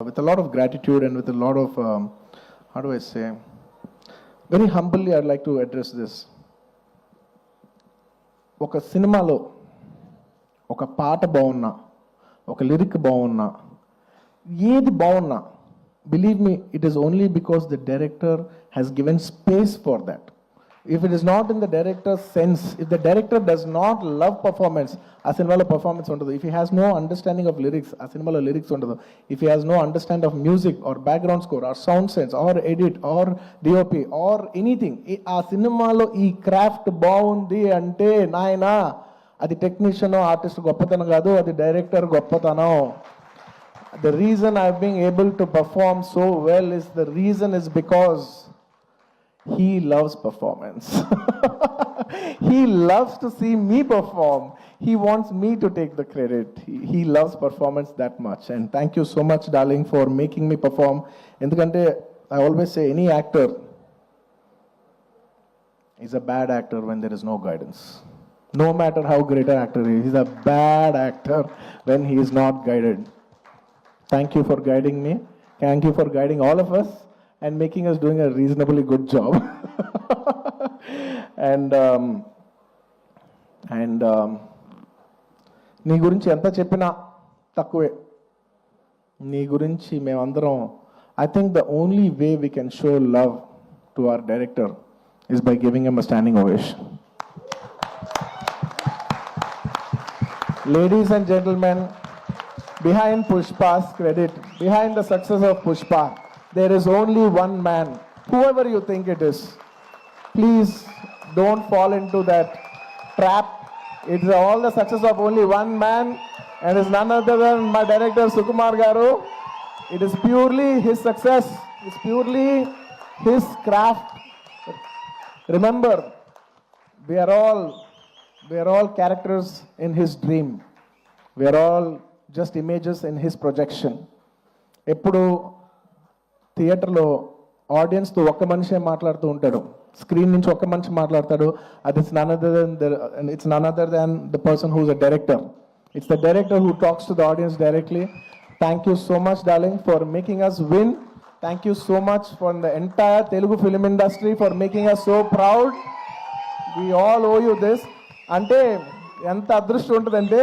With a lot of gratitude and with a lot of, how do I say, very humbly I'd like to address this. ఒక సినిమాలో ఒక పాట బాగున్నా, ఒక lyric బాగున్నా, ఏది బాగున్నా, believe me, it is only because the director has given space for that. If it is not in the director's sense, if the director does not love performance, ఆ సినిమాలో పర్ఫార్మెన్స్ ఉండదు. If he has no understanding of lyrics, ఆ సినిమాలో lyrics ఉండదు. If he has no understanding of music or background score or sound sense or edit or DOP or anything, ఆ సినిమాలో ఈ craft బాగుంది అంటే నాయనా అది టెక్నీషియన్ ఆర్టిస్ట్ గొప్పతనం కాదు, అది డైరెక్టర్ గొప్పతనం. The reason I've been able to perform so well is because he loves performance. He loves to see me perform. He wants me to take the credit. He loves performance that much. And thank you so much, darling, for making me perform. Endukante I always say any actor is a bad actor when there is no guidance. No matter how great an actor is, he's a bad actor when he is not guided. Thank you for guiding me. Thank you for guiding all of us and making us doing a reasonably good job. and నీ గురించి ఎంత చెప్పినా తక్కువే. నీ గురించి మేమందరం, I think the only way we can show love to our director is by giving him a standing ovation. Ladies and gentlemen, behind Pushpa's credit, behind the success of Pushpa, there is only one man, whoever you think it is. Please don't fall into that trap. It's all the success of only one man, and it's none other than my director Sukumar Garu. It is purely his success. It's purely his craft. Remember, we are all characters in his dream. We are all just images in his projection. ఎప్పుడు థియేటర్లో ఆడియన్స్తో ఒక్క మనిషే మాట్లాడుతూ ఉంటాడు, screen నుంచి ఒక్క మనిషి మాట్లాడతాడు. అది it's none other than the person who is a director. It's the director who talks to the audience directly. Thank you so much darling for making us win. Thank you so much for the entire Telugu film industry for making us so proud. We all owe you this. అంటే ఎంత అదృష్టం ఉంటుందంటే